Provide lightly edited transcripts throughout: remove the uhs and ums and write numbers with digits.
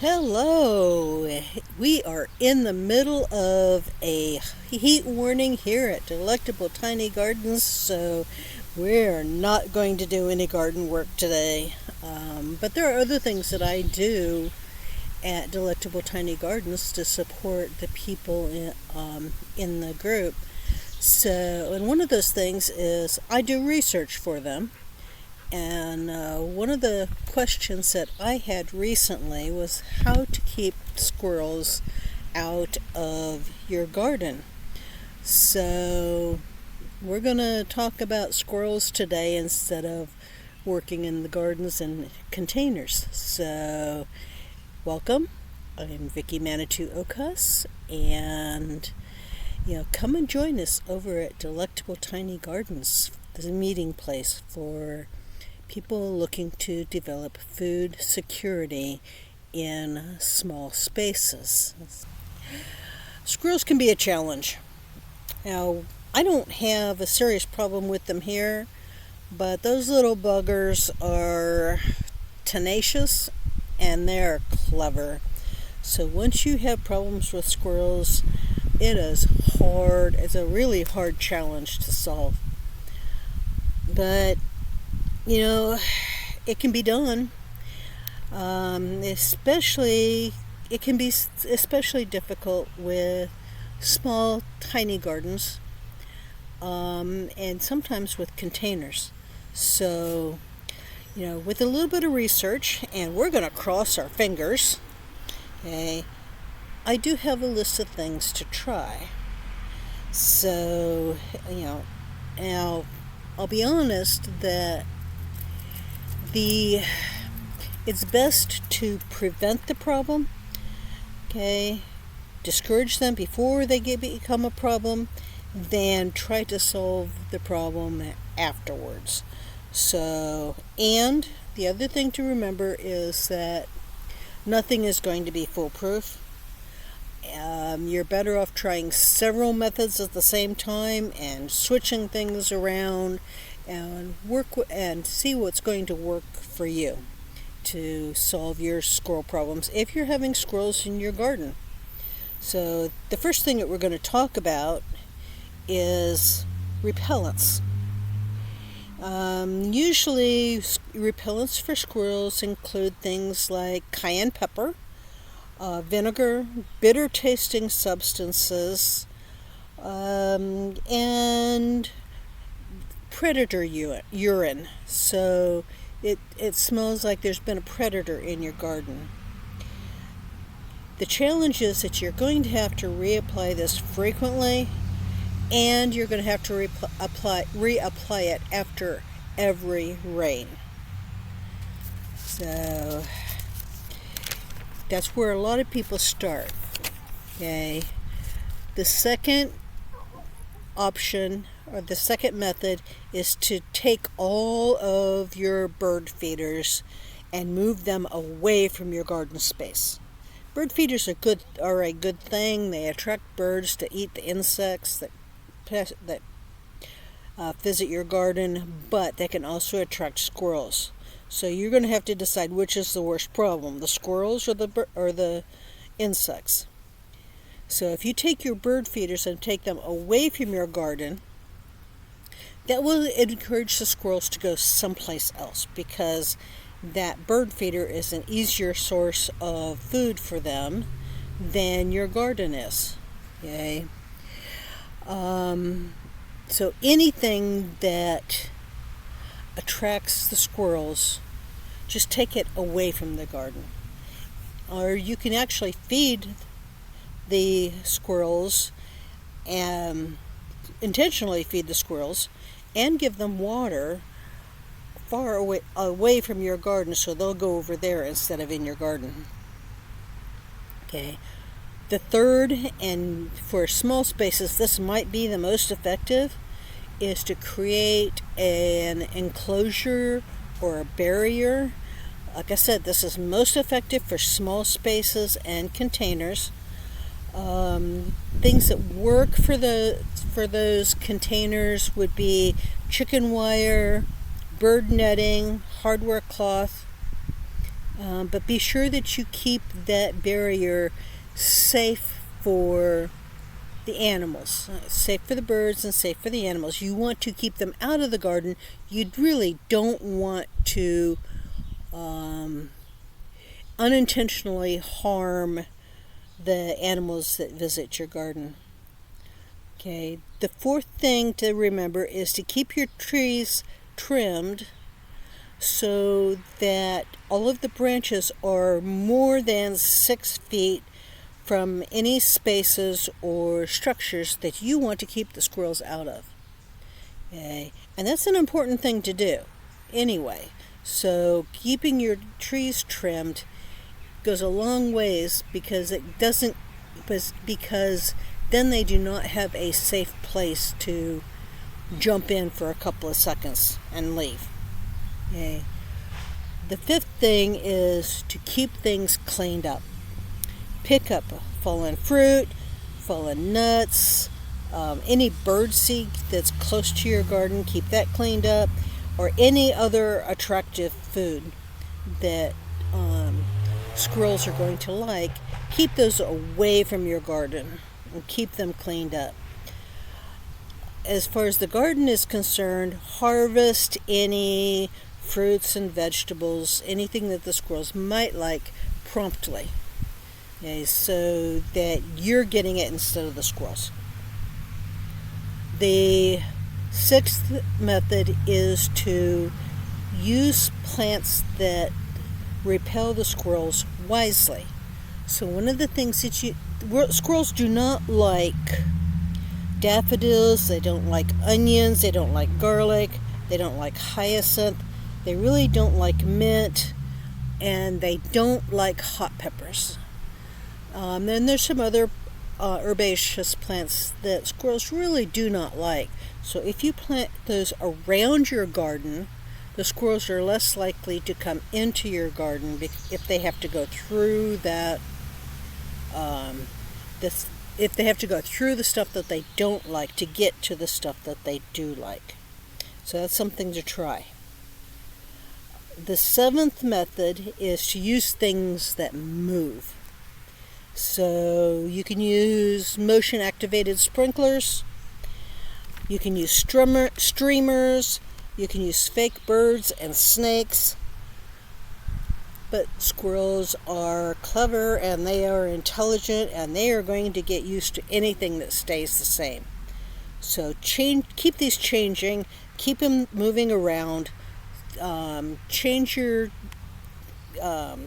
Hello! We are in the middle of a heat warning here at Delectable Tiny Gardens, so we're not going to do any garden work today. But there are other things that I do at Delectable Tiny Gardens to support the people in the group. And one of those things is I do research for them. And one of the questions that I had recently was how to keep squirrels out of your garden. So we're going to talk about squirrels today instead of working in the gardens and containers. So welcome. I'm Vicki Manitou Okas, and come and join us over at Delectable Tiny Gardens, the meeting place for people looking to develop food security in small spaces. Squirrels can be a challenge. Now, I don't have a serious problem with them here, but those little buggers are tenacious and they're clever. So once you have problems with squirrels, it is hard. It's a really hard challenge to solve. But it can be done. It can be especially difficult with small, tiny gardens, and sometimes with containers. So, with a little bit of research, and we're going to cross our fingers, okay, I do have a list of things to try. So, now I'll be honest that it's best to prevent the problem, okay? Discourage them before they become a problem, than try to solve the problem afterwards. So, and the other thing to remember is that nothing is going to be foolproof. You're better off trying several methods at the same time and switching things around and and see what's going to work for you to solve your squirrel problems if you're having squirrels in your garden. So the first thing that we're going to talk about is repellents. Usually repellents for squirrels include things like cayenne pepper, vinegar, bitter tasting substances, and predator urine. So it smells like there's been a predator in your garden. The challenge is that you're going to have to reapply this frequently, and you're going to have to reapply it after every rain. So that's where a lot of people start. Okay. The second option, or the second method, is to take all of your bird feeders and move them away from your garden space. Bird feeders are a good thing. They attract birds to eat the insects that visit your garden, but they can also attract squirrels. So you're going to have to decide which is the worst problem, the squirrels or the insects. So if you take your bird feeders and take them away from your garden, that will encourage the squirrels to go someplace else, because that bird feeder is an easier source of food for them than your garden is. Okay? So anything that attracts the squirrels, just take it away from the garden. Or you can actually feed the squirrels, and intentionally feed the squirrels, and give them water far away from your garden, so they'll go over there instead of in your garden. Okay. The third, and for small spaces this might be the most effective, is to create an enclosure or a barrier. Like I said, this is most effective for small spaces and containers. Things that work for those containers would be chicken wire, bird netting, hardware cloth, But be sure that you keep that barrier safe for the animals, safe for the birds and safe for the animals. You want to keep them out of the garden. You really don't want to unintentionally harm the animals that visit your garden. Okay, the fourth thing to remember is to keep your trees trimmed so that all of the branches are more than 6 feet from any spaces or structures that you want to keep the squirrels out of. Okay, and that's an important thing to do anyway. So keeping your trees trimmed goes a long ways because then they do not have a safe place to jump in for a couple of seconds and leave. Okay. The fifth thing is to keep things cleaned up. Pick up fallen fruit, fallen nuts, any birdseed that's close to your garden, keep that cleaned up, or any other attractive food that squirrels are going to like. Keep those away from your garden and keep them cleaned up. As far as the garden is concerned, harvest any fruits and vegetables, anything that the squirrels might like, promptly. Okay, so that you're getting it instead of the squirrels. The sixth method is to use plants that repel the squirrels wisely. So one of the things that squirrels do not like daffodils, they don't like onions, they don't like garlic, they don't like hyacinth, they really don't like mint, and they don't like hot peppers. Then there's some other herbaceous plants that squirrels really do not like. So if you plant those around your garden, the squirrels are less likely to come into your garden if they have to go through that. If they have to go through the stuff that they don't like to get to the stuff that they do like. So that's something to try. The seventh method is to use things that move. So you can use motion-activated sprinklers, you can use streamers, you can use fake birds and snakes. But squirrels are clever and they are intelligent and they are going to get used to anything that stays the same. So keep these changing, keep them moving around, change your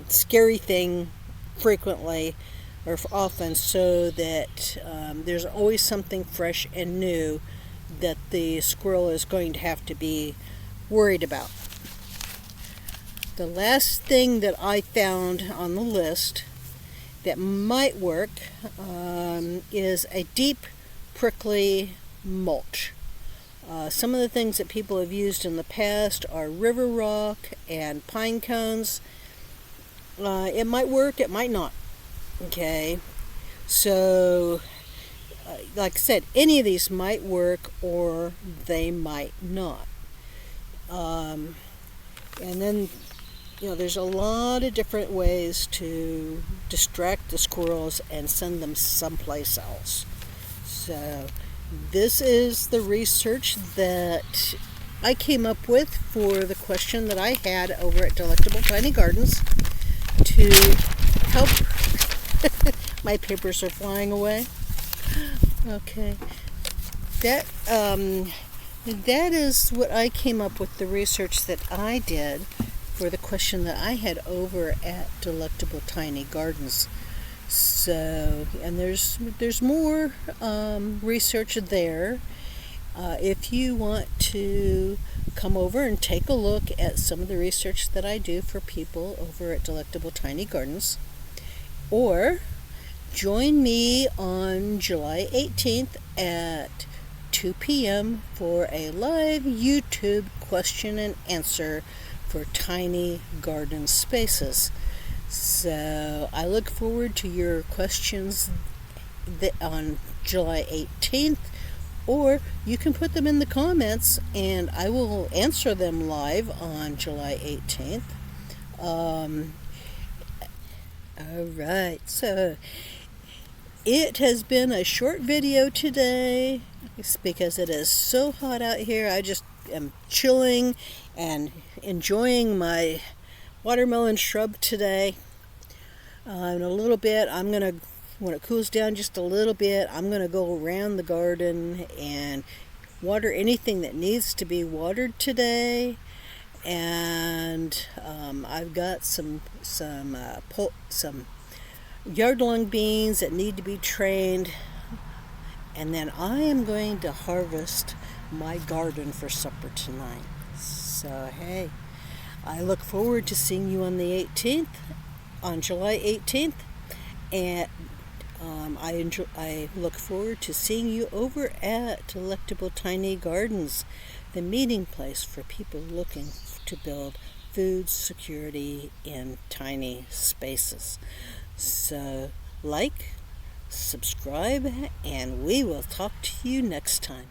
scary thing frequently or often so that there's always something fresh and new that the squirrel is going to have to be worried about. The last thing that I found on the list that might work is a deep, prickly mulch. Some of the things that people have used in the past are river rock and pine cones. It might work, it might not. Okay, so like I said, any of these might work or they might not. And then, there's a lot of different ways to distract the squirrels and send them someplace else. So this is the research that I came up with for the question that I had over at Delectable Tiny Gardens to help. My papers are flying away. Okay. That is what I came up with, the research that I did for the question that I had over at Delectable Tiny Gardens. So, and there's more research there. If you want to come over and take a look at some of the research that I do for people over at Delectable Tiny Gardens, or join me on July 18th at 2 p.m. for a live YouTube question and answer for Tiny Garden Spaces. So I look forward to your questions on July 18th, or you can put them in the comments and I will answer them live on July 18th. All right, so it has been a short video today. It's because it is so hot out here. I just am chilling and enjoying my watermelon shrub today. In a little bit, when it cools down just a little bit, I'm going to go around the garden and water anything that needs to be watered today. And I've got some yard-long beans that need to be trained, and then I am going to harvest my garden for supper tonight. So hey, I look forward to seeing you on July 18th, and I look forward to seeing you over at Delectable Tiny Gardens, the meeting place for people looking to build food security in tiny spaces. So, subscribe, and we will talk to you next time.